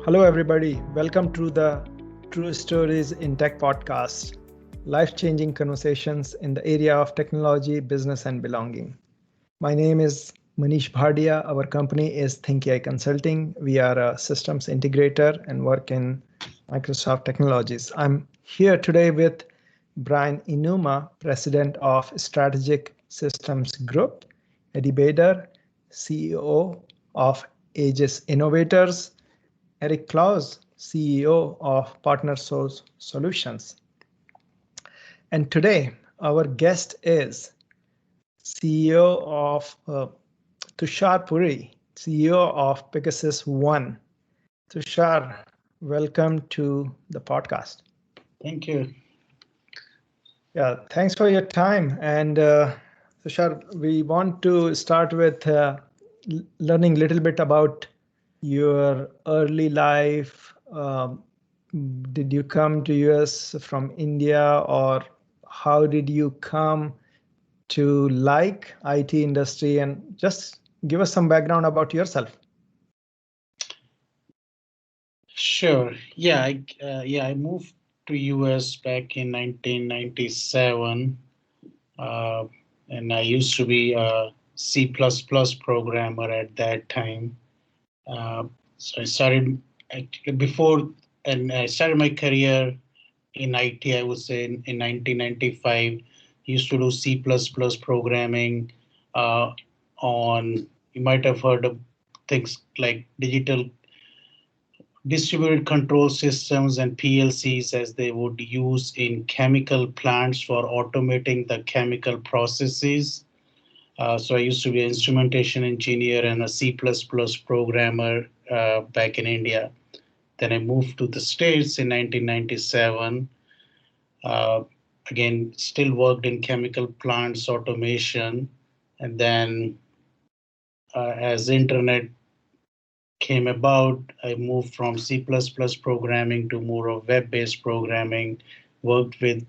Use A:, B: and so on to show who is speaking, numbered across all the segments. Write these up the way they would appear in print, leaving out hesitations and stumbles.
A: Hello, everybody. Welcome to the True Stories in Tech podcast, life-changing conversations in the area of technology, business, and belonging. My name is Manish Bhadia. Our company is ThinkAI Consulting. We are a systems integrator and work in Microsoft technologies. I'm here today with Brian Inuma, President of Strategic Systems Group, Eddie Bader, CEO of Aegis Innovators, Eric Claus, CEO of Partner Source Solutions. And today, our guest is CEO of Tushar Puri, CEO of Pegasus One. Tushar, welcome to the podcast.
B: Thank you.
A: Yeah, thanks for your time. And Tushar, we want to start with learning a little bit about your early life. Did you come to US from India, or how did you come to like IT industry? And just give us some background about yourself.
B: Sure. Yeah, I moved to US back in 1997, and I used to be a C++ programmer at that time. So I started before, and I started my career in IT. I would say in 1995. Used to do C++ programming on. You might have heard of things like distributed control systems and PLCs, as they would use in chemical plants for automating the chemical processes. So I used to be an instrumentation engineer and a C++ programmer back in India. Then I moved to the States in 1997. Again, still worked in chemical plants automation. And then as internet came about, I moved from C++ programming to more of web-based programming, worked with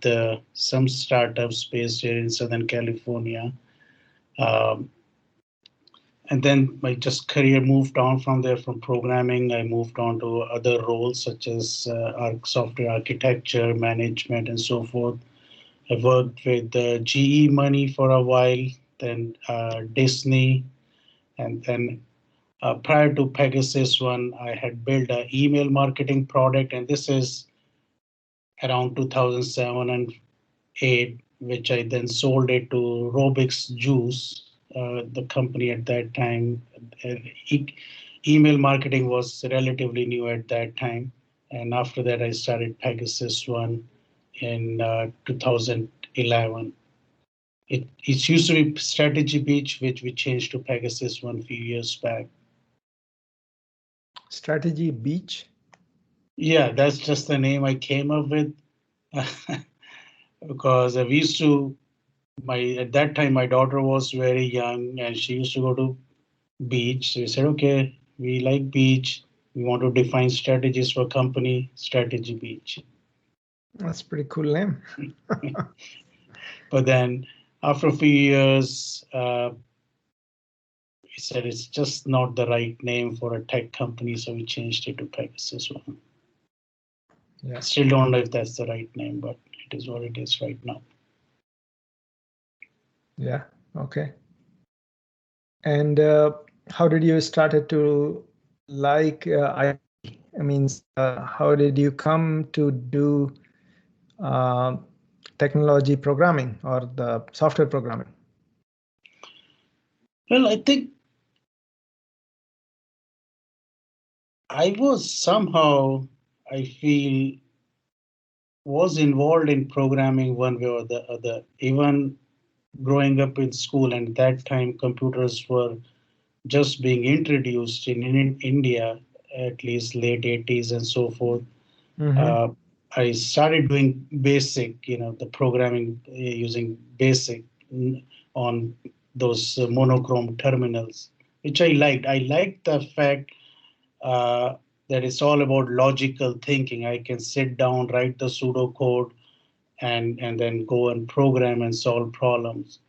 B: some startups based here in Southern California. And then my just career moved on from there. From programming, I moved on to other roles such as software architecture, management, and so forth. I worked with GE Money for a while, then Disney, and then prior to Pegasus One, I had built an email marketing product, and this is around 2007 and 8, which I then sold it to Robix Juice, the company at that time. Email marketing was relatively new at that time, and after that, I started Pegasus One in 2011. It used to be Strategy Beach, which we changed to Pegasus One a few years back.
A: Strategy Beach?
B: Yeah, that's just the name I came up with. Because we used to, at that time, my daughter was very young and she used to go to beach. So we said, okay, we like beach. We want to define strategies for company, Strategy Beach.
A: That's a pretty cool name.
B: But then after a few years, we said it's just not the right name for a tech company. So we changed it to Pegasus One.
A: Yeah.
B: Still don't know if that's the right name, but it is what it is right now.
A: Yeah. Okay. And how did you started to like IT? I mean, how did you come to do technology programming or the software programming?
B: Well, I think I was somehow, I feel, was involved in programming one way or the other, even growing up in school. And at that time, computers were just being introduced in India, at least late 80s and so forth. Mm-hmm. I started doing basic, the programming using basic on those monochrome terminals, which I liked. I liked the fact that it's all about logical thinking. I can sit down, write the pseudocode, and then go and program and solve problems.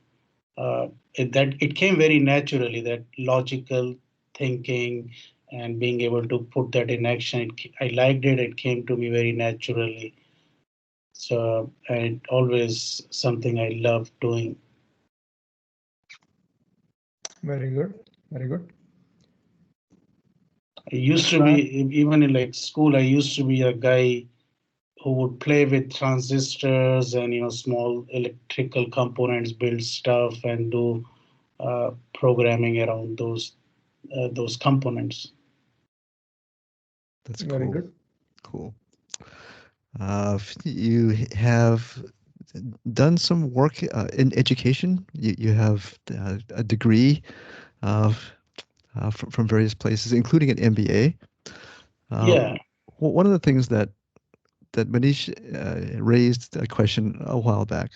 B: It came very naturally, that logical thinking and being able to put that in action. I liked it. It came to me very naturally. So, and always something I love doing.
A: Very good. Very good.
B: I used to be,
A: Tushar.
B: even in like school, I used to be a guy who would play with transistors and small electrical components, build stuff, and do programming around those components.
C: That's
A: Very
C: cool.
A: good.
C: Cool. You have done some work in education. You have a degree from various places, including an MBA. Uh,
B: Yeah.
C: One of the things that Manish raised a question a while back.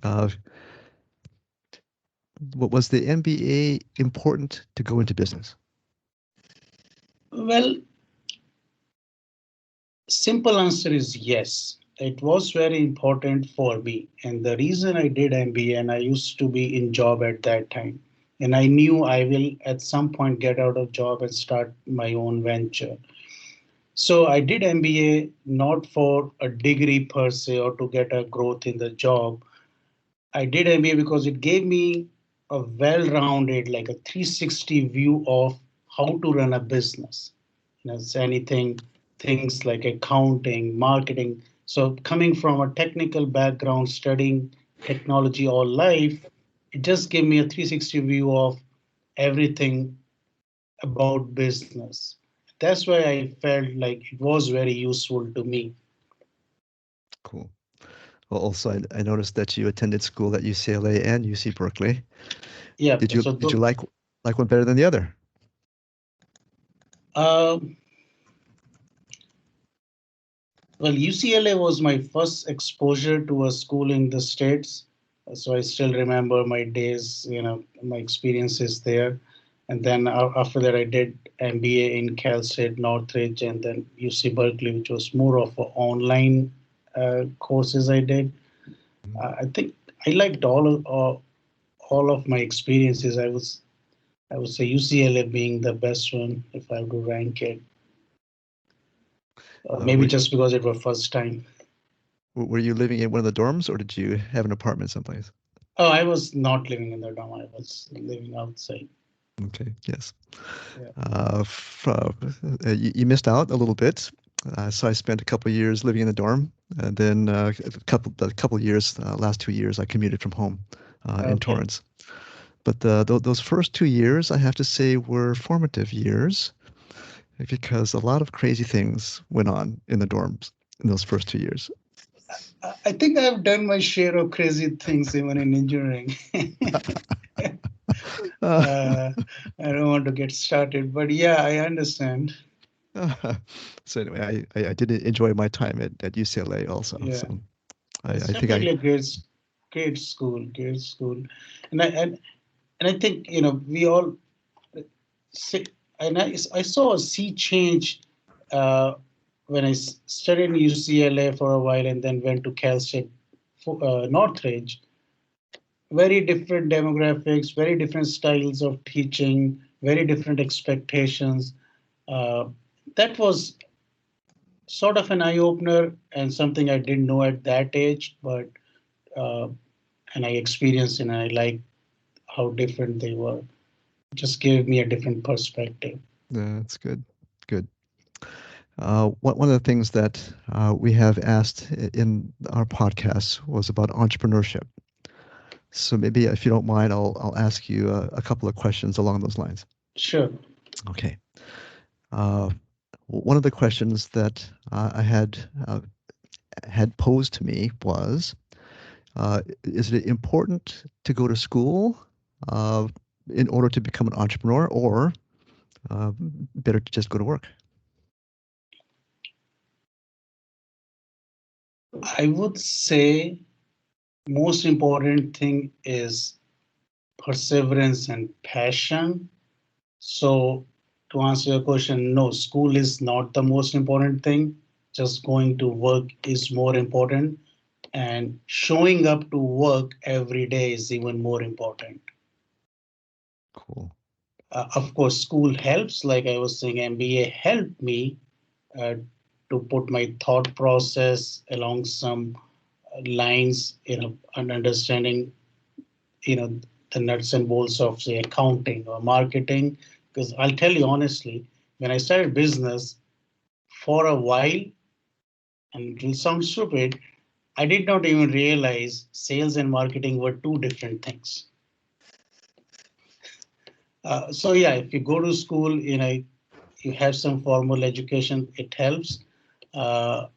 C: Uh, was the MBA important to go into business?
B: Well, simple answer is yes. It was very important for me. And the reason I did MBA, and I used to be in job at that time, and I knew I will at some point get out of job and start my own venture. So I did MBA not for a degree per se or to get a growth in the job. I did MBA because it gave me a well-rounded, like a 360 view of how to run a business. It's anything, things like accounting, marketing. So coming from a technical background, studying technology all life, it just gave me a 360 view of everything about business. That's why I felt like it was very useful to me.
C: Cool. Well, also, I noticed that you attended school at UCLA and UC Berkeley.
B: Yeah.
C: Did you
B: So,
C: did you like one better than the other?
B: um, well, UCLA was my first exposure to a school in the States. So I still remember my days, my experiences there. And then after that, I did MBA in Cal State Northridge and then UC Berkeley, which was more of a online courses I did.
C: Mhm.
B: I think I liked all of my experiences. I would say UCLA being the best one if I have to rank it. Maybe
C: Were
B: just because it was first time.
C: were you living in one of the dorms, or did you have an apartment someplace?
B: Oh, I was not living in the dorm. I was living outside.
C: Okay, yes.
B: Yeah.
C: You missed out a little bit. So I spent a couple of years living in the dorm, and then a couple of years, last 2 years, I commuted from home in
B: Okay.
C: Torrance. But those first 2 years, I have to say, were formative years because a lot of crazy things went on in the dorms in those first 2 years.
B: I think I've done my share of crazy things even in engineering.
C: Uh,
B: uh, I don't want to get started, but yeah, I understand.
C: so anyway, I did enjoy my time at UCLA also.
B: Yeah,
C: So
B: it's
C: I think I
B: definitely a great school, great school, and I think we all see, and I saw a sea change uh, when I studied in UCLA for a while and then went to Cal State Northridge. Very different demographics, very different styles of teaching, very different expectations. Uh, that was sort of an eye opener and something I didn't know at that age, but uh, and I experienced and I liked how different they were. It just gave me a different perspective.
C: that's good. Good. One of the things that we have asked in our podcast was about entrepreneurship. So maybe if you don't mind, I'll ask you a couple of questions along those lines.
B: Sure.
C: Okay. Uh, One of the questions that I had posed to me was, is it important to go to school uh, in order to become an entrepreneur, or uh, better to just go to work?
B: I would say most important thing is perseverance and passion. So to answer your question, no, school is not the most important thing. Just going to work is more important, and showing up to work every day is even more important.
C: Cool.
B: Of course, school helps. Like I was saying, MBA helped me uh, to put my thought process along some lines, and understanding, you know, the nuts and bolts of say accounting or marketing. Because I'll tell you honestly, when I started business, for a while, and it will sound stupid, I did not even realize sales and marketing were two different things. So yeah, if you go to school, you have some formal education, it helps. Uh,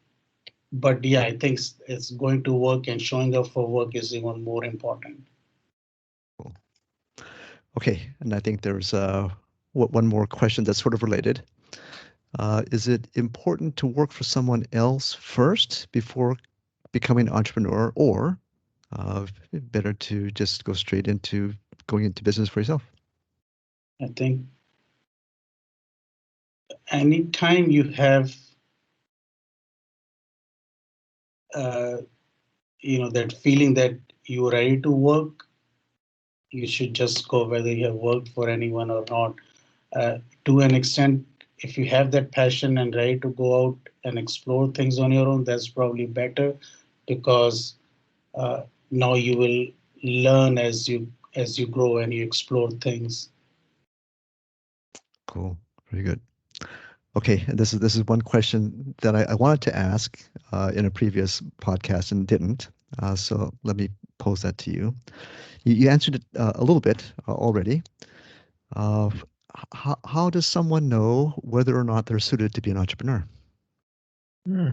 B: but yeah, I think it's going to work and showing up for work is even more important.
C: Cool. Okay, and I think there's one more question that's sort of related. Is it important to work for someone else first before becoming an entrepreneur, or better to just go straight into going into business for yourself?
B: I think anytime you have, uh, that feeling that you're ready to work, you should just go whether you have worked for anyone or not. To an extent, if you have that passion and ready to go out and explore things on your own, that's probably better because uh, now you will learn as you grow and you explore things.
C: Cool. Very good. Okay, and this is one question that I wanted to ask in a previous podcast and didn't. So let me pose that to you. You answered it a little bit already. Uh, how does someone know whether or not they're suited to be an entrepreneur?
A: Hmm.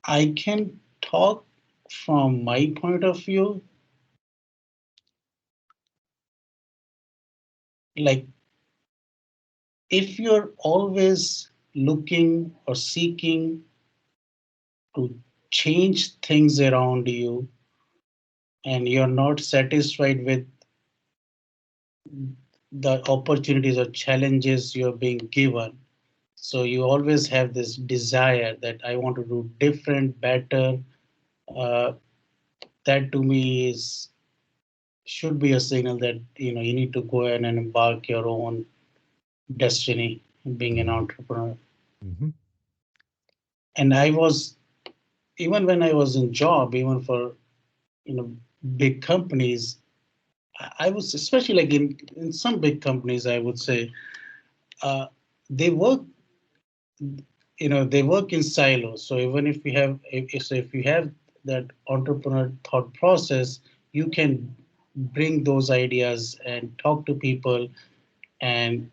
B: I can talk from my point of view, like if you're always looking or seeking to change things around you and you're not satisfied with the opportunities or challenges you're being given, so you always have this desire that I want to do different, better, uh, that to me is should be a signal that you need to go ahead and embark your own destiny being an entrepreneur.
C: Mm-hmm.
B: And I was, even when I was in job, even for big companies, I was especially like in some big companies, I would say, uh, they work they work in silos. So even if you have if you have that entrepreneur thought process, you can bring those ideas and talk to people and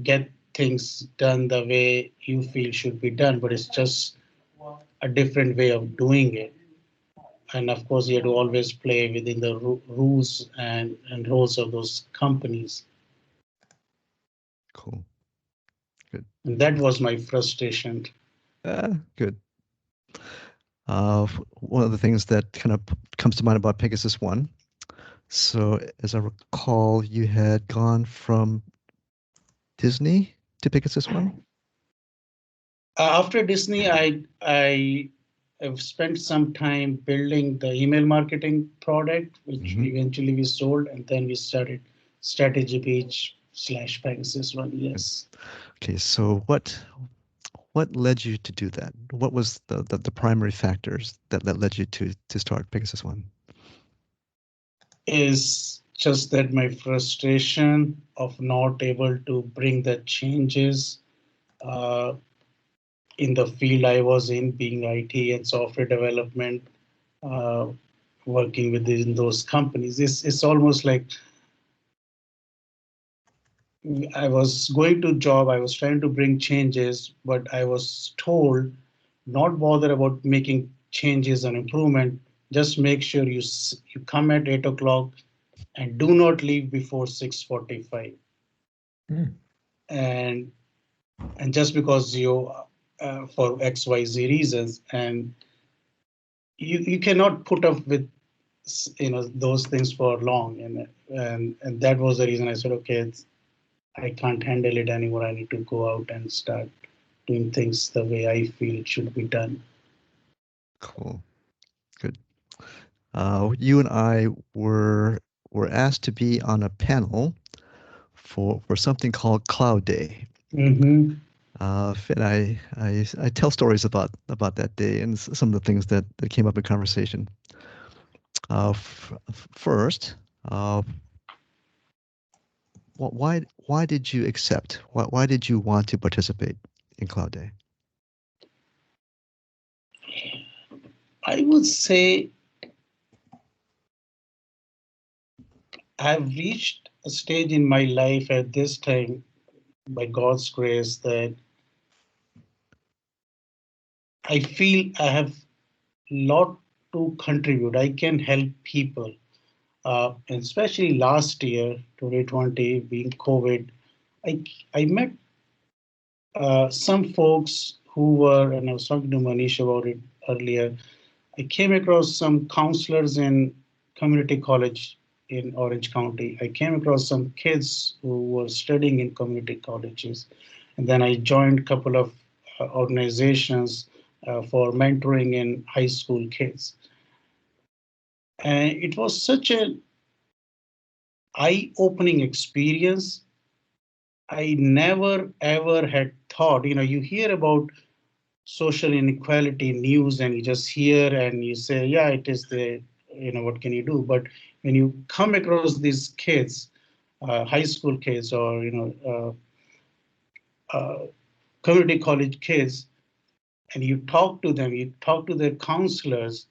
B: get things done the way you feel should be done, but it's just a different way of doing it. And of course, you have to always play within the rules and roles of those companies.
C: Cool. Good.
B: And that was my frustration.
C: Good. One of the things that kind of comes to mind about Pegasus One. So, as I recall, you had gone from Disney to Pegasus One.
B: After Disney, I have spent some time building the email marketing product, which
C: Mm-hmm.
B: eventually we sold, and then we started Strategy Page / Pegasus One. Yes.
C: Okay, so what led you to do that? What was the primary factors that led you to start Pegasus One?
B: Is just that my frustration of not able to bring the changes uh, in the field I was in, being IT and software development, uh, working within those companies. It's almost like I was going to job, I was trying to bring changes, but I was told not bother about making changes and improvement. Just make sure you come at 8 o'clock and do not leave before 6:45.
A: Hmm.
B: And just because you for XYZ reasons, and you cannot put up with those things for long, and that was the reason I said, okay, I can't handle it anymore. I need to go out and start doing things the way I feel it should be done.
C: Cool. Good. You and I were were asked to be on a panel for something called Cloud Day.
B: Mm-hmm.
C: And I tell stories about that day and some of the things that came up in conversation. First, uh, why did you accept? Why did you want to participate in Cloud Day?
B: I would say I've reached a stage in my life at this time, by God's grace, that I feel I have a lot to contribute. I can help people. And especially last year, 2020, being COVID, I, I met some folks who were, and I was talking to Manish about it earlier. I came across some counselors in community college in Orange County. I came across some kids who were studying in community colleges. And then I joined a couple of organizations for mentoring in high school kids. And it was such an eye-opening experience. I never ever had thought, you hear about social inequality news and you just hear and you say, yeah, it is the, what can you do? But when you come across these kids, high school kids or, community college kids, and you talk to them, you talk to their counselors,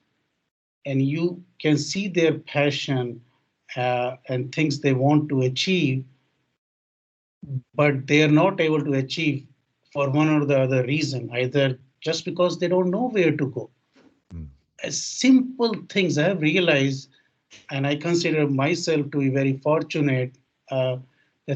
B: and you can see their passion and things they want to achieve, but they are not able to achieve for one or the other reason, either just because they don't know where to go.
C: Mm.
B: Simple things I have realized, and I consider myself to be very fortunate. The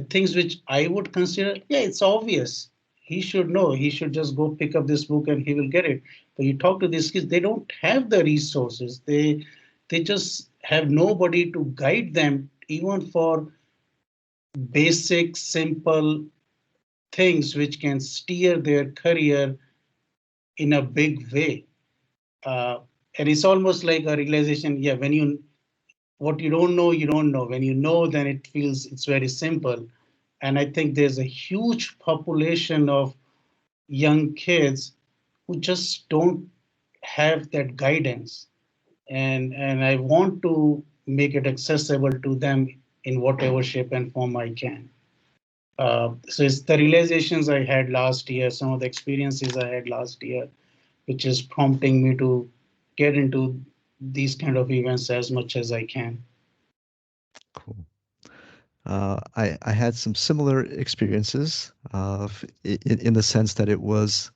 B: things which I would consider, yeah, it's obvious. He should know. He should just go pick up this book and he will get it. But you talk to these kids, they don't have the resources. They just have nobody to guide them, even for basic, simple things which can steer their career in a big way. Uh, and it's almost like a realization. Yeah, when you what you don't know, you don't know. When you know, then it feels it's very simple. And I think there's a huge population of young kids who just don't have that guidance. And I want to make it accessible to them in whatever shape and form I can. So it's the realizations I had last year, some of the experiences I had last year, which is prompting me to get into these kind of events as much as I can.
C: Cool. I had some similar experiences in the sense that it was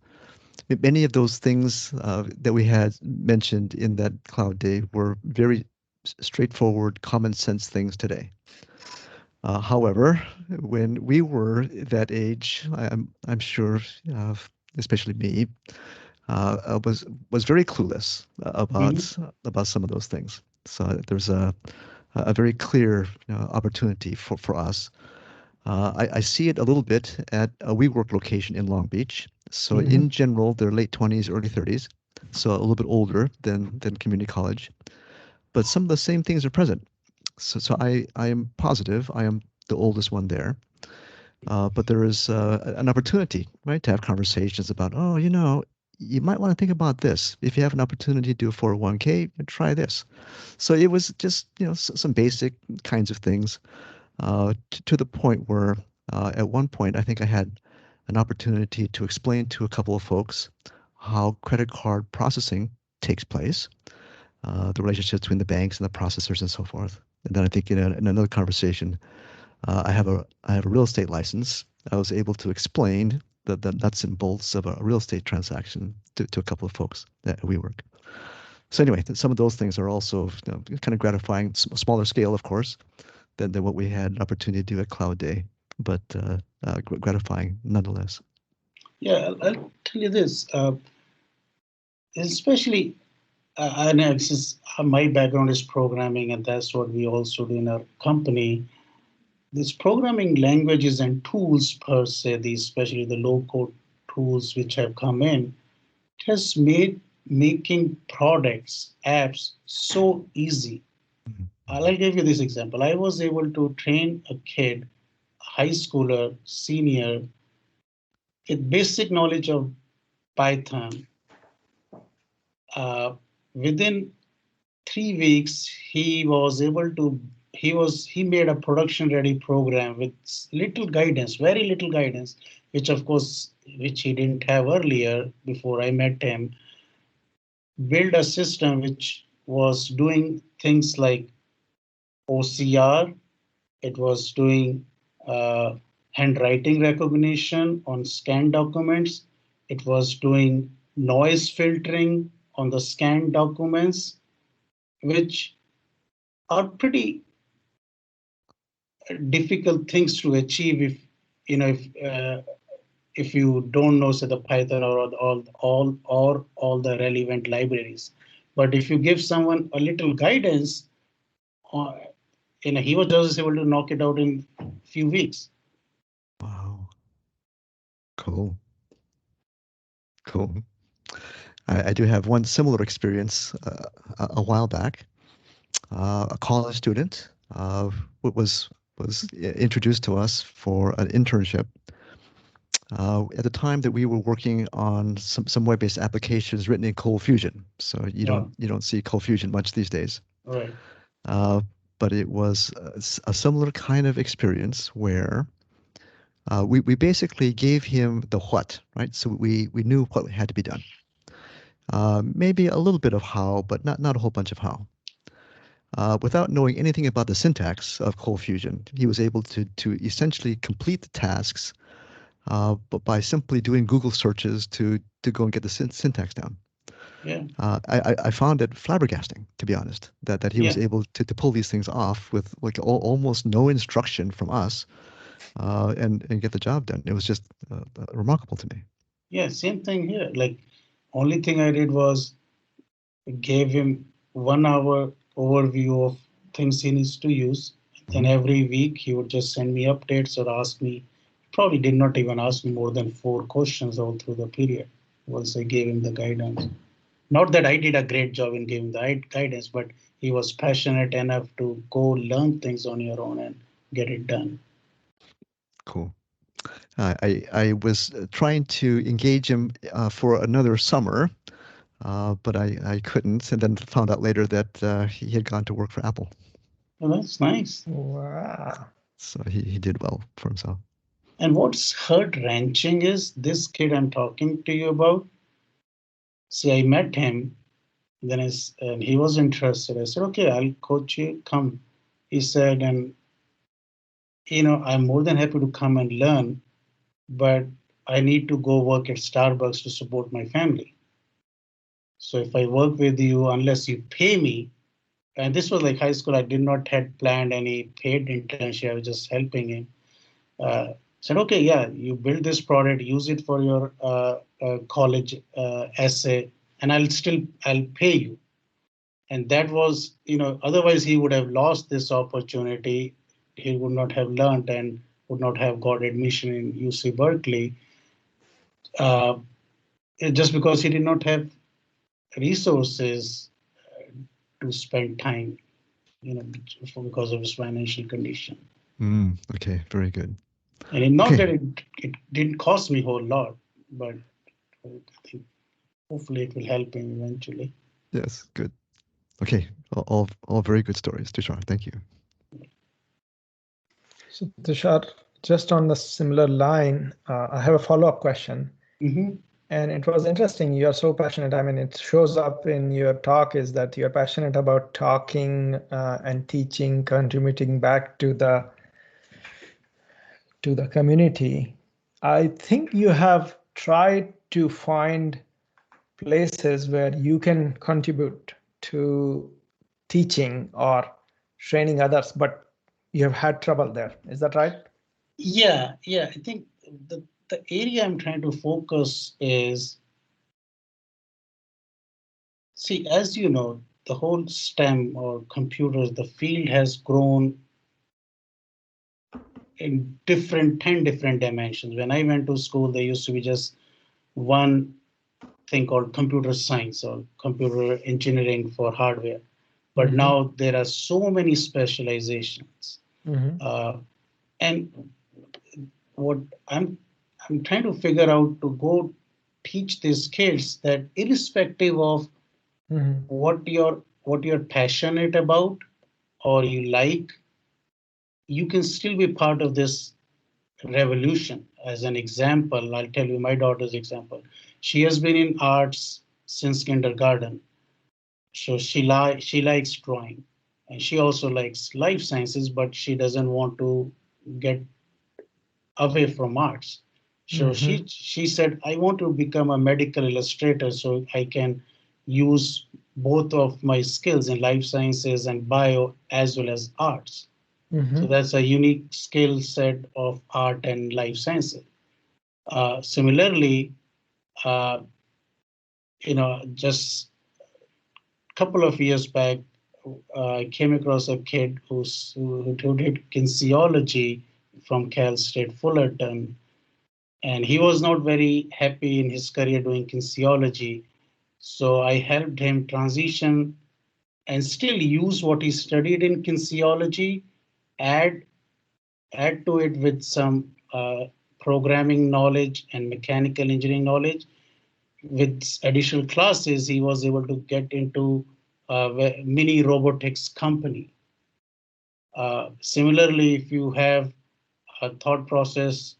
C: many of those things that we had mentioned in that Cloud Day were very straightforward, common sense things today. However, when we were that age, I'm sure, especially me, was very clueless
B: Mhm.
C: about some of those things. So there's a very clear opportunity for us. I see it a little bit at a WeWork location in Long Beach. So in
B: Mhm.
C: general, they're late 20s, early 30s, so a little bit older than community college. But some of the same things are present. So I am positive I am the oldest one there. But there is an opportunity, right, to have conversations about, oh, you might want to think about this. If you have an opportunity to do a 401k, try this. So it was just, some basic kinds of things to the point where at one point I think I had an opportunity to explain to a couple of folks how credit card processing takes place, the relationship between the banks and the processors and so forth. And then I think in another conversation, I have a real estate license. I was able to explain the nuts and bolts of a real estate transaction to a couple of folks at WeWork. So anyway, some of those things are also kind of gratifying, smaller scale, of course, than what we had an opportunity to do at Cloud Day, but gratifying nonetheless.
B: Yeah, I'll tell you this, especially I know since my background is programming, and that's what we also do in our company. These programming languages and tools per se, these especially the low-code tools which have come in, it has made making products, apps so easy. I'll give you this example. I was able to train a kid, high schooler, senior, with basic knowledge of Python. Within 3 weeks, he made a production ready program with little guidance, very little guidance, which of course, which he didn't have earlier before I met him. Build a system which was doing things like OCR. It was doing uh, handwriting recognition on scanned documents. It was doing noise filtering on the scanned documents, which are pretty difficult things to achieve if you don't know, say, the Python or all the relevant libraries. But if you give someone a little guidance, uh, he was just able to knock it out in few weeks.
C: Wow. Cool. Cool. I do have one similar experience a while back. A college student was introduced to us for an internship. At the time that we were working on some web-based applications written in Cold Fusion, so you don't see Cold Fusion much these days.
B: Right.
C: But it was a similar kind of experience where we basically gave him the what, right? So we knew what had to be done. Maybe a little bit of how, but not a whole bunch of how. Without knowing anything about the syntax of Cold Fusion, he was able to essentially complete the tasks, but by simply doing Google searches to go and get the syntax down.
B: Yeah.
C: I found it flabbergasting, to be honest, that he was able to pull these things off with like almost no instruction from us, and get the job done. It was just remarkable to me.
B: Yeah, same thing here. Like, only thing I did was gave him 1 hour overview of things he needs to use. Then every week he would just send me updates or ask me. Probably did not even ask me more than 4 questions all through the period once I gave him the guidance. Not that I did a great job in giving the guidance, but he was passionate enough to go learn things on your own and get it done.
C: Cool. I was trying to engage him for another summer, but I couldn't, and then found out later that he had gone to work for Apple.
B: Well, that's nice.
A: Wow.
C: So he did well for himself.
B: And what's heart wrenching is this kid I'm talking to you about. See, I met him, and he was interested. I said, okay, I'll coach you. Come. He said, and I'm more than happy to come and learn, but I need to go work at Starbucks to support my family. So if I work with you, unless you pay me, and this was like high school, I did not had planned any paid internship. I was just helping him. Said, okay, yeah, you build this product, use it for your college essay, and I'll pay you. And that was, otherwise he would have lost this opportunity. He would not have learned and would not have got admission in UC Berkeley, uh, just because he did not have resources to spend time, because of his financial condition.
C: Okay, very good.
B: And not that it didn't cost me a whole lot, but I think hopefully it will help him eventually.
C: Yes, good. Okay, all very good stories, Tushar. Thank you.
A: So Tushar, just on the similar line, I have a follow-up question. And it was interesting. You're so passionate. I mean, it shows up in your talk is that you're passionate about talking and teaching, contributing back to the community. I think you have tried to find places where you can contribute to teaching or training others, but you have had trouble there. Is that right?
B: Yeah. I think the area I'm trying to focus is, see, as you know, the whole STEM or computers, the field has grown in 10 different dimensions. When I went to school, there used to be just one thing called computer science or computer engineering for hardware. but now there are so many specializations. And what I'm trying to figure out to go teach these kids that irrespective of what you're passionate about or you like, you can still be part of this revolution. As an example, I'll tell you my daughter's example. She has been in arts since kindergarten, so she likes drawing, and she also likes life sciences, but she doesn't want to get away from arts. So she said, I want to become a medical illustrator so I can use both of my skills in life sciences and bio as well as arts. So that's a unique skill set of art and life sciences. Similarly, uh, just a couple of years back, I came across a kid who did kinesiology from Cal State Fullerton, and he was not very happy in his career doing kinesiology. So I helped him transition and still use what he studied in kinesiology, add add to it with some programming knowledge and mechanical engineering knowledge. With additional classes, he was able to get into a mini robotics company. Similarly, if you have a thought process,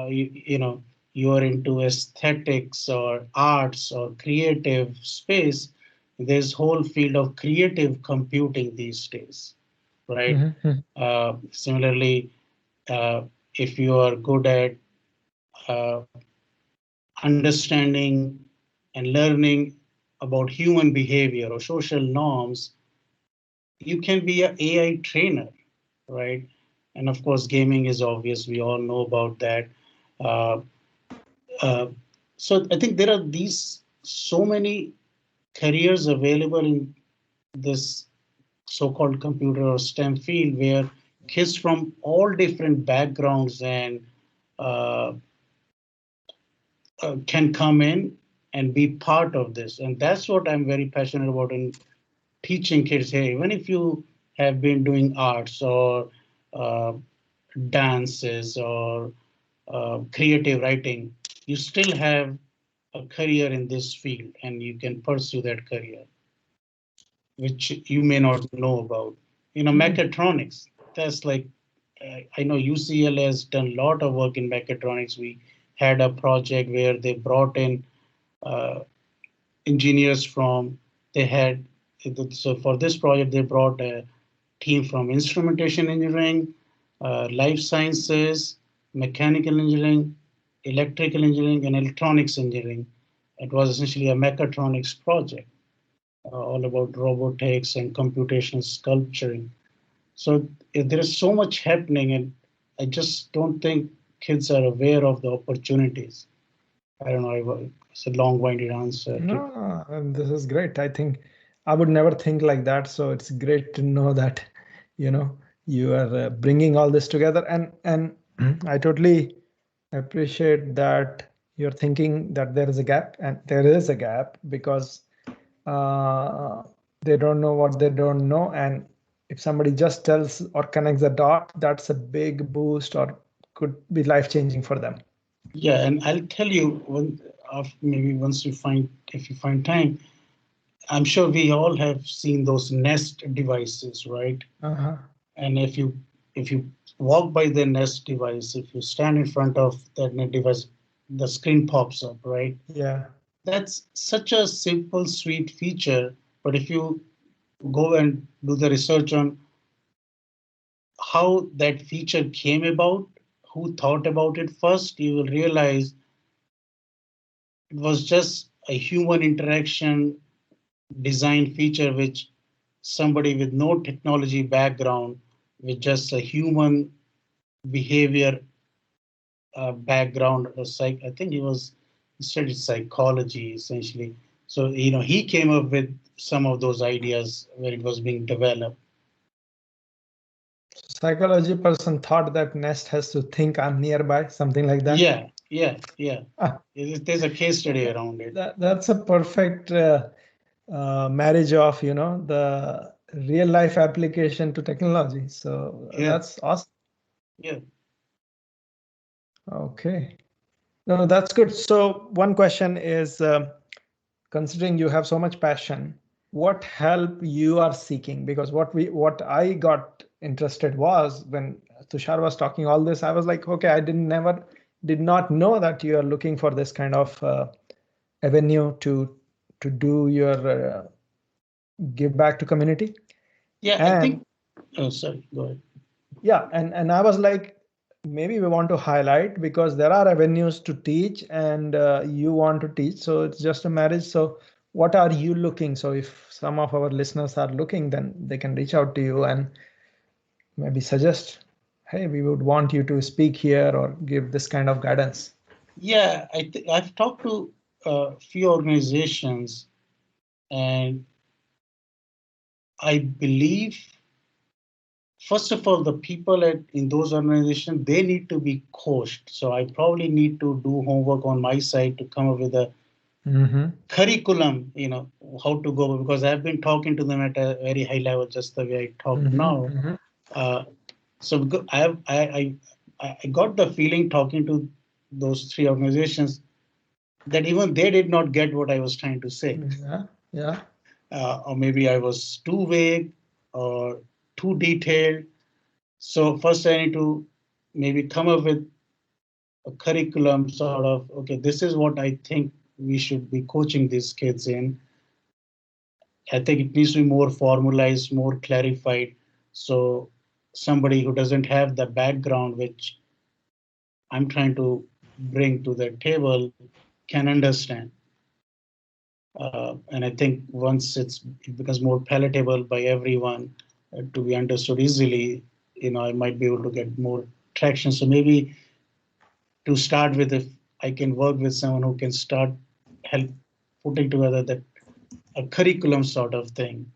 B: you are into aesthetics or arts or creative space, there's whole field of creative computing these days, right? Similarly, uh, if you are good at uh, understanding and learning about human behavior or social norms, you can be an AI trainer, right? And of course, gaming is obvious. We all know about that. Uh, uh, so I think there are these so many careers available in this so-called computer or STEM field where kids from all different backgrounds and uh, can come in and be part of this. And that's what I'm very passionate about in teaching kids. Hey, even if you have been doing arts or uh, dances or creative writing, you still have a career in this field and you can pursue that career, which you may not know about. Mechatronics, that's like, I know UCLA has done a lot of work in mechatronics. We had a project where they brought in uh, engineers from, they had, so for this project, they brought a team from instrumentation engineering, life sciences, mechanical engineering, electrical engineering, and electronics engineering. It was essentially a mechatronics project, all about robotics and computational sculpturing. So there is so much happening, and I just don't think kids are aware of the opportunities. I don't know. It's a long-winded answer.
A: No, and this is great. I think I would never think like that. So it's great to know that, you know, you are bringing all this together, and I totally appreciate that you're thinking that there is a gap, and there is a gap because uh, they don't know what they don't know, and if somebody just tells or connects the dot, that's a big boost or could be life changing for them.
B: Yeah, and I'll tell you maybe once you find, if you find time, I'm sure we all have seen those Nest devices, right? And if you walk by the Nest device, if you stand in front of that Nest device, the screen pops up, right?
A: Yeah.
B: That's such a simple, sweet feature. But if you go and do the research on how that feature came about, who thought about it first, you will realize it was just a human interaction design feature which somebody with no technology background, with just a human behavior background, I think he studied psychology essentially. So he came up with some of those ideas when it was being developed.
A: Psychology person thought that Nest has to think I'm nearby, something like that.
B: Yeah. There's a case study around it.
A: That's a perfect marriage of the real life application to technology. So
B: Yeah.
A: that's awesome.
B: Yeah.
A: Okay. No, that's good. So one question is, considering you have so much passion, what help you are seeking? Because what I got interested was when Tushar was talking all this, I was like, okay, I did not know that you are looking for this kind of avenue to do your give back to community.
B: Yeah, I
A: And
B: think. Oh, sorry. Go ahead.
A: yeah, and I was like, maybe we want to highlight because there are avenues to teach and you want to teach, so it's just a marriage. So what are you looking? So if some of our listeners are looking, then they can reach out to you and maybe suggest, hey, we would want you to speak here or give this kind of guidance.
B: Yeah, I've talked to a few organizations, and I believe, first of all, the people in those organizations, they need to be coached. So I probably need to do homework on my side to come up with a curriculum, how to go, because I've been talking to them at a very high level, just the way I talk now. Uh, so I got the feeling talking to those three organizations that even they did not get what I was trying to say.
A: Yeah, yeah.
B: Or maybe I was too vague or too detailed. So first I need to maybe come up with a curriculum, sort of, okay, this is what I think we should be coaching these kids in. I think it needs to be more formalized, more clarified. So somebody who doesn't have the background which I'm trying to bring to the table can understand. And I think once it becomes more palatable by everyone to be understood easily, I might be able to get more traction. So maybe to start with, if I can work with someone who can start help putting together that a curriculum sort of thing,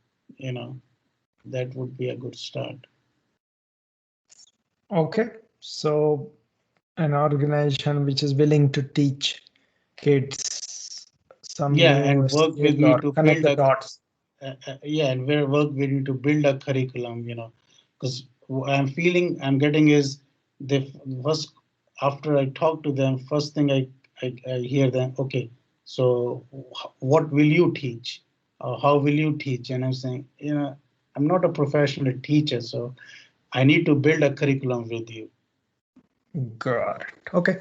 B: that would be a good start.
A: Okay. So an organization which is willing to teach kids some
B: Yeah, and
A: new
B: work with
A: skill
B: me
A: or
B: to
A: connect
B: build
A: the
B: a
A: dots.
B: yeah, and where work we need to build a curriculum, because I'm feeling I'm getting is the first, after I talk to them, first thing I hear them, okay, so what will you teach? How will you teach? And I'm saying, I'm not a professional teacher, so I need to build a curriculum with you.
A: Got it. Okay.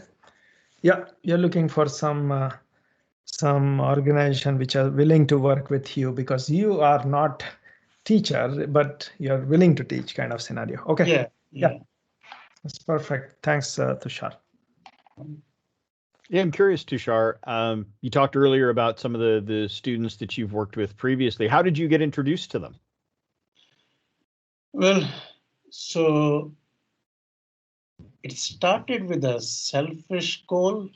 A: Yeah, you're looking for some organization which are willing to work with you because you are not teacher, but you're willing to teach kind of scenario. Okay.
B: Yeah,
A: Yeah,
B: yeah.
A: that's perfect. Thanks, Tushar.
D: Yeah, I'm curious, Tushar. You talked earlier about some of the students that you've worked with previously. How did you get introduced to them?
B: Well, so it started with a selfish goal,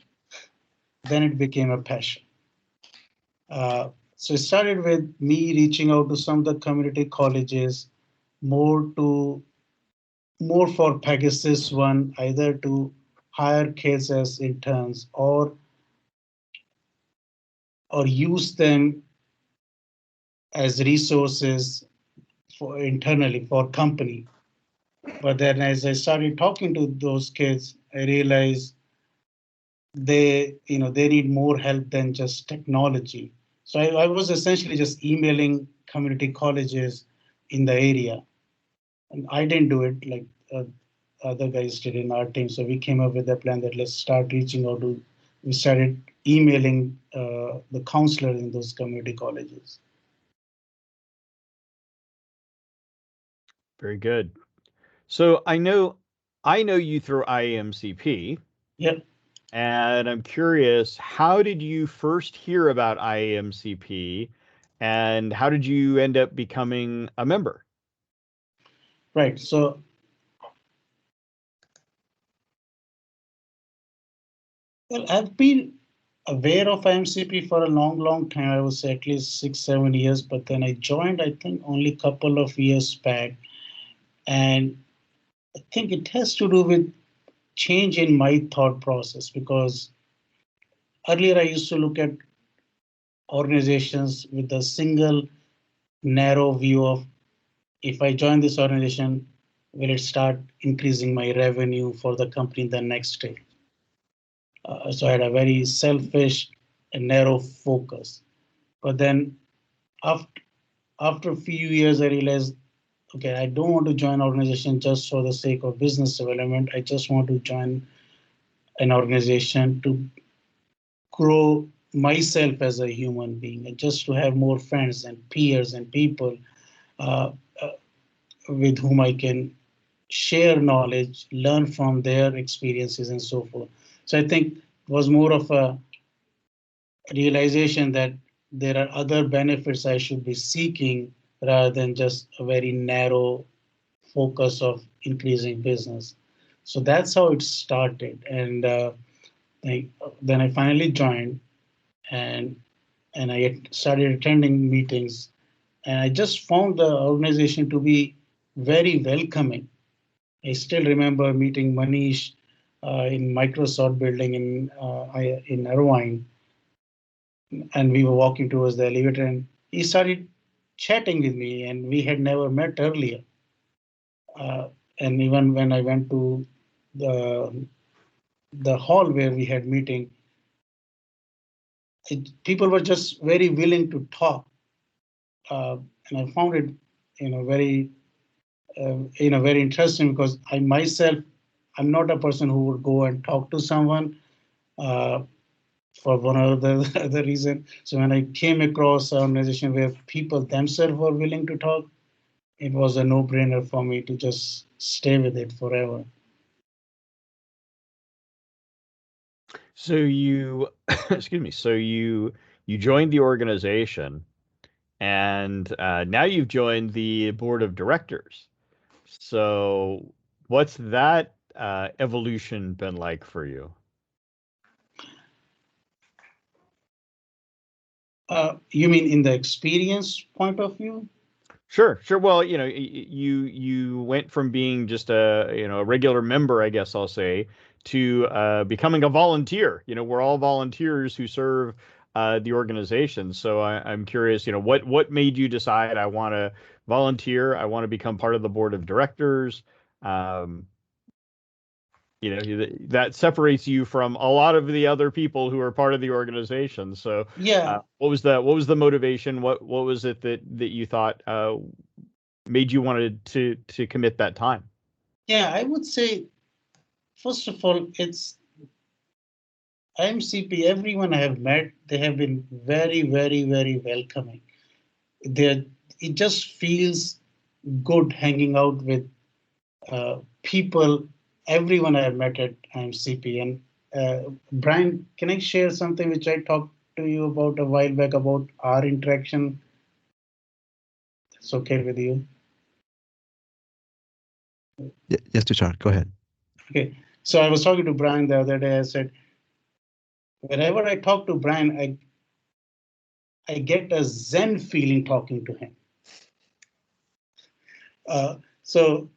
B: then it became a passion. So it started with me reaching out to some of the community colleges, more for Pegasus One, either to hire kids as interns or use them as resources for internally for company. But then as I started talking to those kids, I realized they need more help than just technology. So I was essentially just emailing community colleges in the area, and I didn't do it like other guys did in our team. So we came up with a plan that let's start reaching out to. We started emailing the counselors in those community colleges.
D: Very good. So I know you through IAMCP.
B: Yep.
D: And I'm curious, how did you first hear about IAMCP and how did you end up becoming a member?
B: Right. So well, I've been aware of IMCP for a long time. I would say at least 6-7 years, but then I joined, I think, only a couple of years back. And I think it has to do with change in my thought process, because earlier I used to look at organizations with a single narrow view of if I join this organization, will it start increasing my revenue for the company the next day? So I had a very selfish and narrow focus. But then after a few years, I realized, okay, I don't want to join an organization just for the sake of business development. I just want to join an organization to grow myself as a human being and just to have more friends and peers and people uh, uh, with whom I can share knowledge, learn from their experiences, and so forth. So I think it was more of a realization that there are other benefits I should be seeking rather than just a very narrow focus of increasing business. So that's how it started. And then I finally joined, and I started attending meetings, and I just found the organization to be very welcoming. I still remember meeting Manish in Microsoft building in Irvine, and we were walking towards the elevator, and he started chatting with me, and we had never met earlier. Uh, and even when I went to the hall where we had meeting, people were just very willing to talk, and I found it, very very interesting because I myself, I'm not a person who would go and talk to someone uh, for one or the other reason. So when I came across an organization where people themselves were willing to talk, it was a no-brainer for me to just stay with it forever.
D: So you, excuse me. So you joined the organization, and now you've joined the board of directors. So what's that evolution been like for you?
B: You mean in the experience point of view?
D: Sure, sure. Well, you went from being just a regular member, I guess I'll say, to becoming a volunteer. We're all volunteers who serve the organization. So I'm curious, what made you decide I want to volunteer? I want to become part of the board of directors. Um, that separates you from a lot of the other people who are part of the organization. So,
B: Yeah,
D: what was the motivation? What was it that you thought made you wanted to commit that time?
B: yeah. I would say first of all, it's IMCP. Everyone I have met, they have been very, very, very welcoming. They It just feels good hanging out with people, everyone I have met at IMCP. And Brian, can I share something which I talked to you about a while back about our interaction? It's okay with you?
C: Yes, Tushar, go ahead.
B: Okay. So I was talking to Brian the other day. I said, whenever I talk to Brian, I get a Zen feeling talking to him. So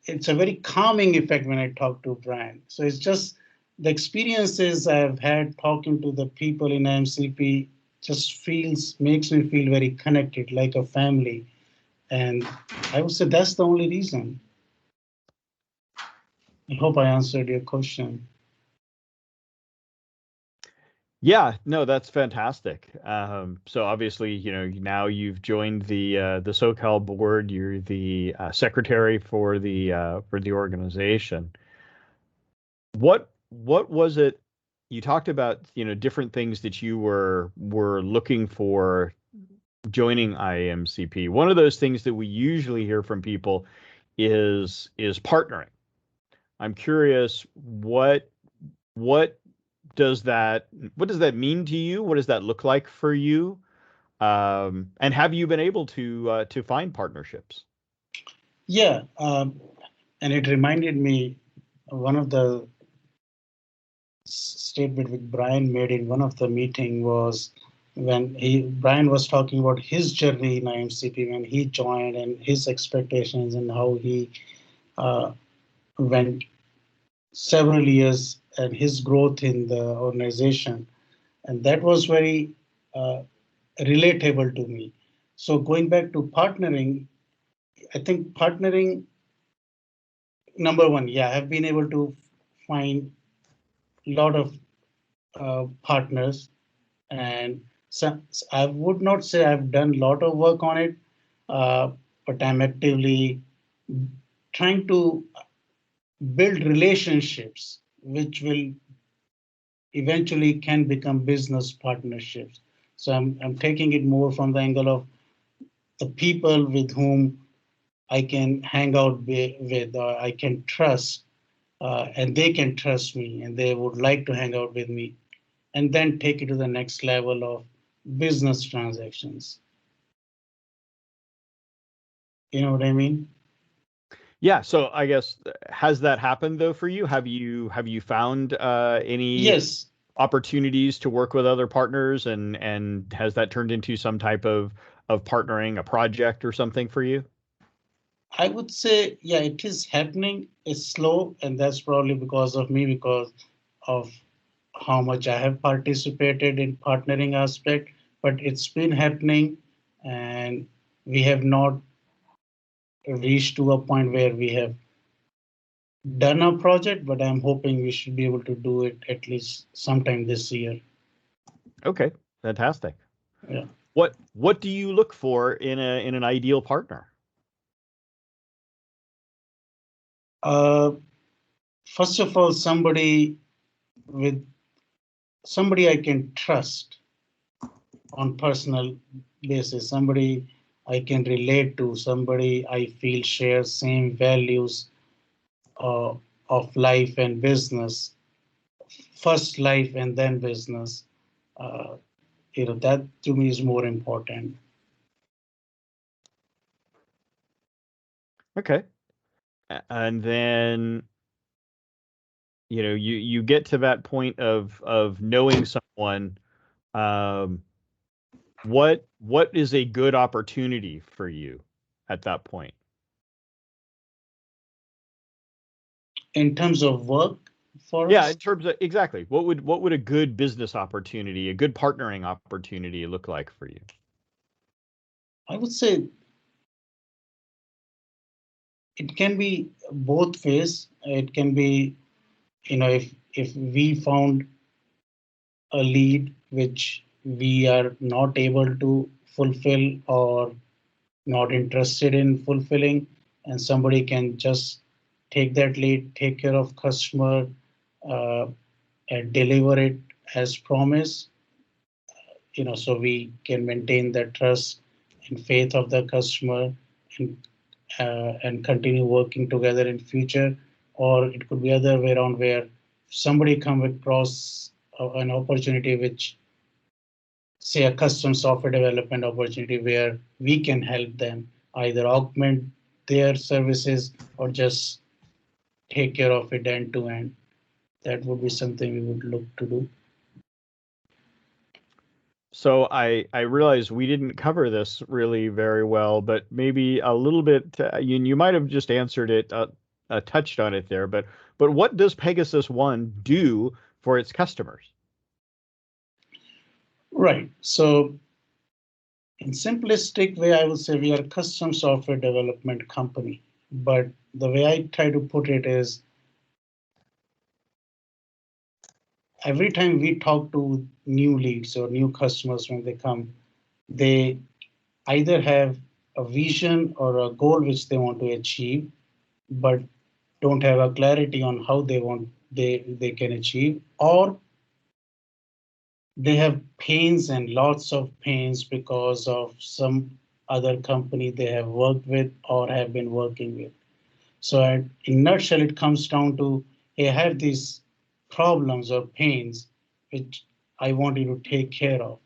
B: it's a very calming effect when I talk to Brian. So it's just the experiences I've had talking to the people in MCP just makes me feel very connected, like a family. And I would say that's the only reason. I hope I answered your question.
D: Yeah, no, that's fantastic. So obviously, now you've joined the SoCal board. You're the secretary for the organization. What was it? You talked about different things that you were looking for joining IAMCP. One of those things that we usually hear from people is partnering. I'm curious what does that mean to you? What does that look like for you? And have you been able to find partnerships?
B: Yeah, and it reminded me one of the statement which Brian made in one of the meeting was when Brian was talking about his journey in IMCP when he joined and his expectations and how he uh, went several years and his growth in the organization, and that was very uh, relatable to me. So going back to partnering, I think partnering, number one, yeah, I've been able to find a lot of partners, and so I would not say I've done a lot of work on it, uh, but I'm actively trying to build relationships which will eventually can become business partnerships. So I'm taking it more from the angle of the people with whom I can hang out with, or I can trust, and they can trust me, and they would like to hang out with me, and then take it to the next level of business transactions. You know what I mean?
D: Yeah. So I guess has that happened though for you? Have you found any
B: Yes,
D: opportunities to work with other partners, and has that turned into some type of partnering, a project or something for you?
B: I would say, yeah, it is happening. It's slow, and that's probably because of me, because of how much I have participated in partnering aspect. But it's been happening, and we have not reached to a point where we have done a project. But I'm hoping we should be able to do it at least sometime this year.
D: Okay, fantastic.
B: Yeah.
D: What do you look for in an ideal partner?
B: Uh, First of all, with somebody I can trust on personal basis, somebody I can relate to, somebody I feel shares same values uh, of life and business, first life and then business. Uh, that to me is more important.
D: Okay. And then you get to that point of knowing someone. um what is a good opportunity for you at that point?
B: In terms of work for
D: Yeah,
B: us,
D: in terms of exactly what would a good business opportunity, a good partnering opportunity look like for you?
B: I would say it can be both ways. It can be, if we found a lead which we are not able to fulfill or not interested in fulfilling, and somebody can just take that lead, take care of customer, uh, and deliver it as promised, so we can maintain the trust and faith of the customer, and and continue working together in future. Or it could be other way around, where somebody come across an opportunity which, say, a custom software development opportunity, where we can help them either augment their services or just take care of it end to end. That would be something we would look to do.
D: So I realize we didn't cover this really very well, but maybe a little bit. You might have just answered it, touched on it there. But what does Pegasus One do for its customers?
B: Right. So in simplistic way, I would say we are a custom software development company. But the way I try to put it is, every time we talk to new leads or new customers when they come, they either have a vision or a goal which they want to achieve, but don't have a clarity on how they can achieve, or they have pains and lots of pains because of some other company they have worked with or have been working with. So in nutshell, it comes down to, hey, I have these problems or pains which I want you to take care of.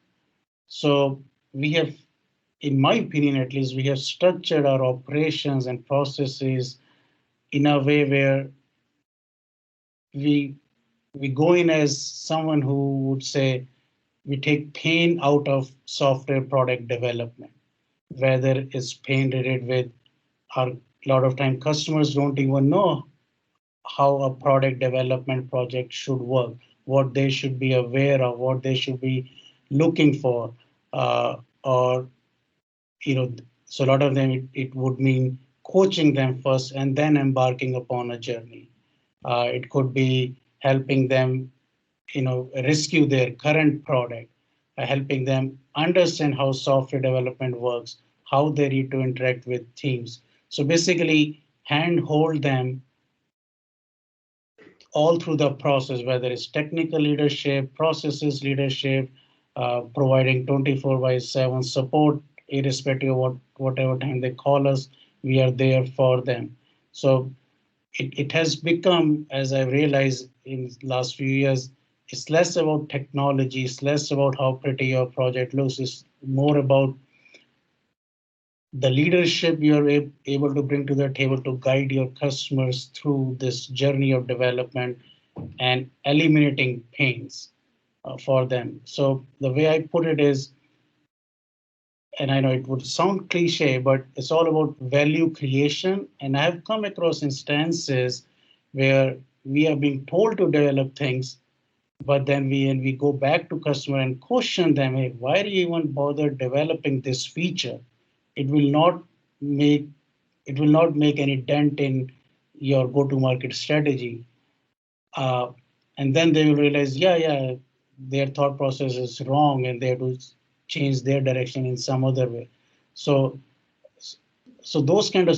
B: So we have, in my opinion at least, we have structured our operations and processes in a way where we we go in as someone who would say we take pain out of software product development, whether it's pain related with our, a lot of time customers don't even know how a product development project should work, what they should be aware of, what they should be looking for, or so a lot of them, it would mean coaching them first and then embarking upon a journey. It could be helping them, rescue their current product, helping them understand how software development works, how they need to interact with teams. So basically, handhold them all through the process, whether it's technical leadership, processes leadership, providing 24 by 7 support, irrespective of whatever time they call us, we are there for them. So it has become, as I've realized in the last few years, it's less about technology, it's less about how pretty your project looks, it's more about the leadership you're able to bring to the table to guide your customers through this journey of development and eliminating pains for them. So the way I put it is, and I know it would sound cliche, but it's all about value creation. And I've come across instances where we are being told to develop things, but then when we go back to customer and question them, hey, why do you even bother developing this feature? It will not make any dent in your go-to-market strategy. And then they will realize, yeah, their thought process is wrong, and they have to change their direction in some other way. So, so those kind of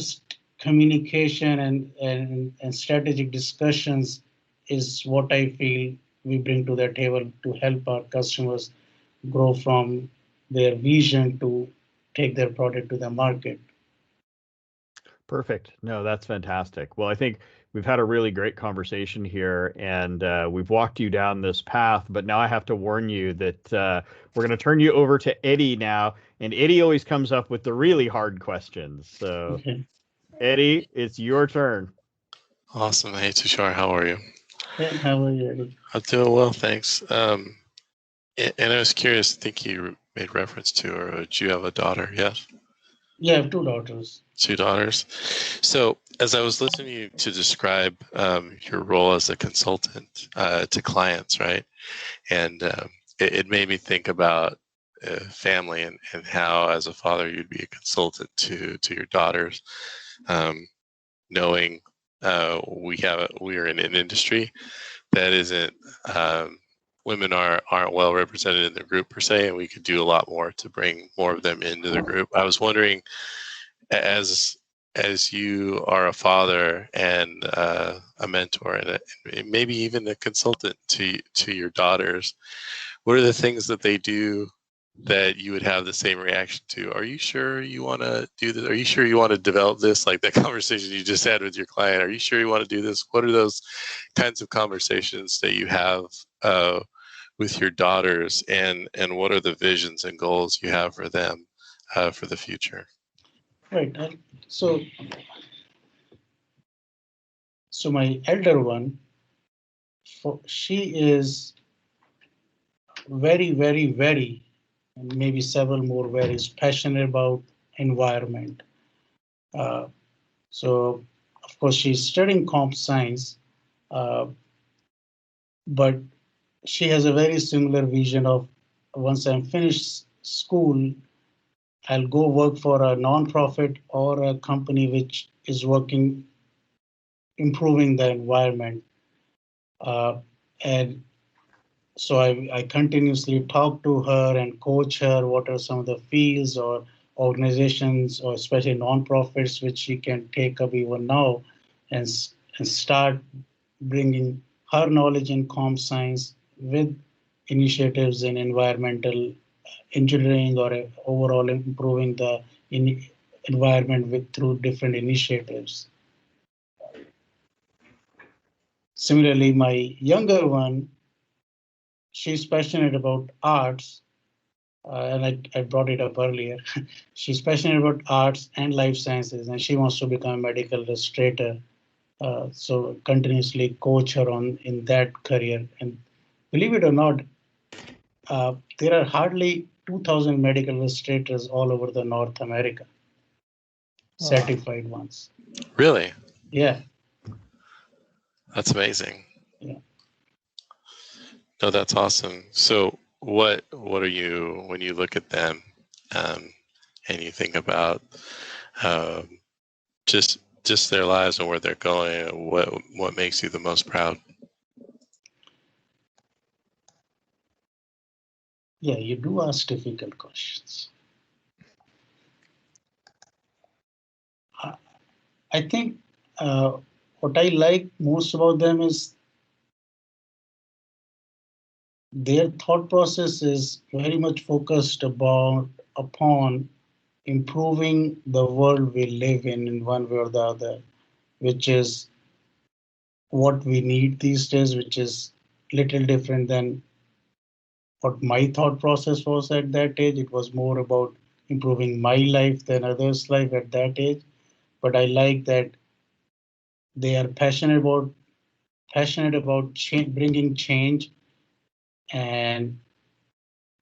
B: communication and strategic discussions is what I feel we bring to the table to help our customers grow from their vision to take their product to the market.
D: Perfect. No, that's fantastic. Well, I think we've had a really great conversation here, and we've walked you down this path. But now I have to warn you that we're going to turn you over to Eddie now, and Eddie always comes up with the really hard questions. So,
B: Okay.
D: Eddie, it's your turn.
E: Awesome. Hey, Tushar, how are you?
B: Hey, how are you, Eddie?
E: I'm doing well, thanks. And I was curious, I think you made reference to, or do you have a daughter? Yes?
B: Yeah, I have 2 daughters.
E: 2 daughters. So as I was listening to you to describe your role as a consultant to clients, right? And it made me think about family and how, as a father, you'd be a consultant to your daughters, knowing we are in an industry that isn't women aren't well represented in the group per se, and we could do a lot more to bring more of them into the group. I was wondering, as you are a father and a mentor and maybe even a consultant to your daughters, what are the things that they do that you would have the same reaction to? Are you sure you want to do this? Are you sure you want to develop this? Like that conversation you just had with your client. Are you sure you want to do this? What are those kinds of conversations that you have with your daughters, and what are the visions and goals you have for them for the future?
B: Right. So my elder one, she is very, very, very, and maybe several more varies, passionate about environment. So of course she's studying comp science, but she has a very similar vision of, once I'm finished school, I'll go work for a non-profit or a company which is working, improving the environment. And so I continuously talk to her and coach her what are some of the fields or organizations, or especially non-profits, which she can take up even now and start bringing her knowledge in comp science with initiatives in environmental engineering or overall improving the environment through different initiatives. Similarly, my younger one, she's passionate about arts, and I brought it up earlier. She's passionate about arts and life sciences, and she wants to become a medical illustrator. So continuously coach her in that career. And believe it or not, there are hardly 2,000 medical illustrators all over the North America, certified ones.
E: Really?
B: Yeah.
E: That's amazing.
B: Yeah.
E: No, that's awesome. So what are you, when you look at them and you think about just their lives and where they're going. What makes you the most proud?
B: Yeah, you do ask difficult questions. I think what I like most about them is their thought process is very much focused upon improving the world we live in one way or the other, which is what we need these days, which is little different than what my thought process was at that age. It was more about improving my life than others' life at that age. But I like that they are passionate about bringing change, and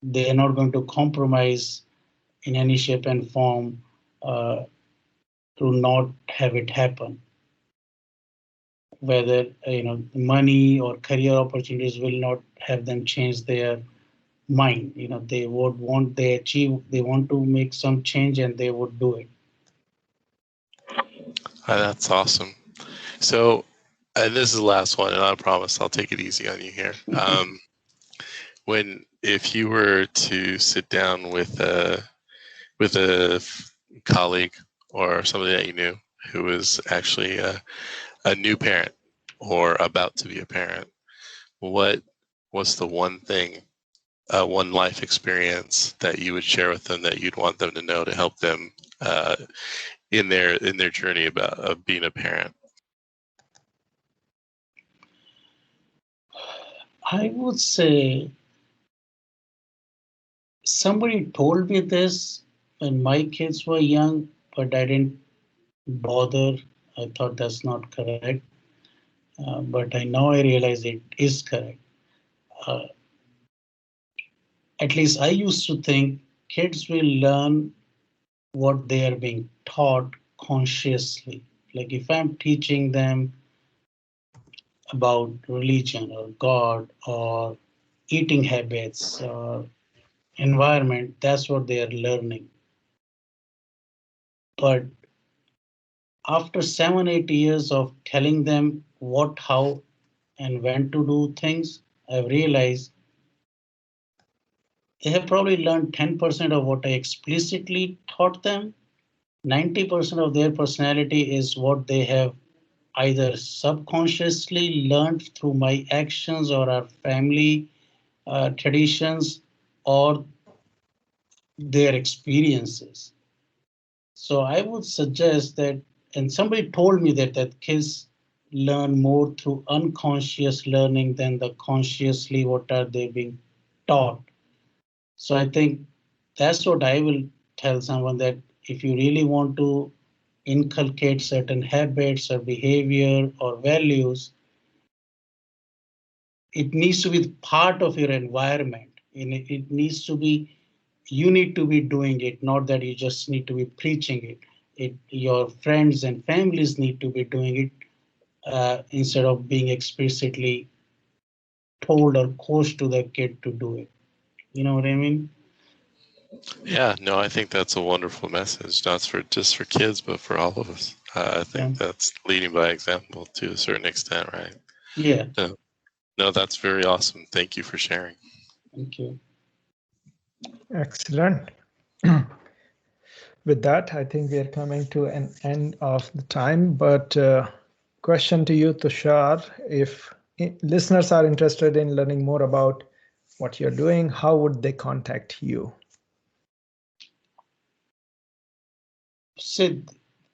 B: they are not going to compromise in any shape and form uh, to not have it happen. Whether money or career opportunities will not have them change their mind. They would want they want to make some change, and they would do it.
E: That's awesome. So, and this is the last one, and I promise I'll take it easy on you here. If you were to sit down with a colleague or somebody that you knew who was actually a new parent or about to be a parent, what's the one thing, one life experience that you would share with them that you'd want them to know to help them in their journey of being a parent?
B: I would say somebody told me this when my kids were young, but I didn't bother. I thought that's not correct. But I realize it is correct. Uh, at least I used to think kids will learn what they are being taught consciously. Like if I'm teaching them about religion or God or eating habits or environment, that's what they are learning. But after 7, 8 years of telling them what, how, and when to do things, I've realized they have probably learned 10% of what I explicitly taught them. 90% of their personality is what they have either subconsciously learned through my actions or our family traditions or their experiences. So I would suggest that, and somebody told me that kids learn more through unconscious learning than the consciously what are they being taught. So I think that's what I will tell someone, that if you really want to inculcate certain habits or behavior or values, it needs to be part of your environment. And it needs to be, you need to be doing it, not that you just need to be preaching it. Your friends and families need to be doing it instead of being explicitly told or coached to the kid to do it. You know what I mean?
E: Yeah, no, I think that's a wonderful message, not just for kids, but for all of us. I think that's leading by example to a certain extent, right?
B: Yeah.
E: No, that's very awesome. Thank you for sharing.
B: Thank you.
A: Excellent. With that, I think we are coming to an end of the time, but question to you, Tushar, if listeners are interested in learning more about what you're doing, how would they contact you?
B: Sid,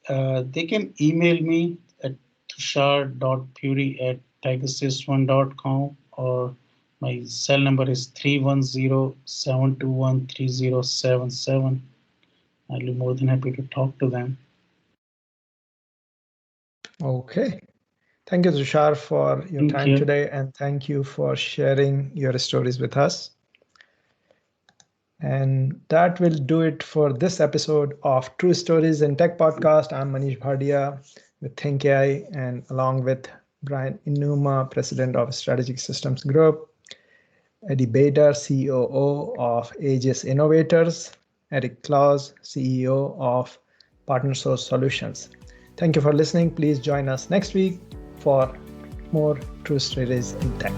B: they can email me at tushar.puri@pegasusone.com, or my cell number is 310-721-3077. I'll be more than happy to talk to them.
A: Okay. Thank you, Tushar, for your time today, and thank you for sharing your stories with us. And that will do it for this episode of True Stories in Tech podcast. I'm Manish Bhadia with Think AI, and along with Brian Inuma, President of Strategic Systems Group, Eddie Bader, COO of Aegis Innovators, Eric Claus, CEO of Partner Source Solutions. Thank you for listening. Please join us next week for more True Stories in Tech.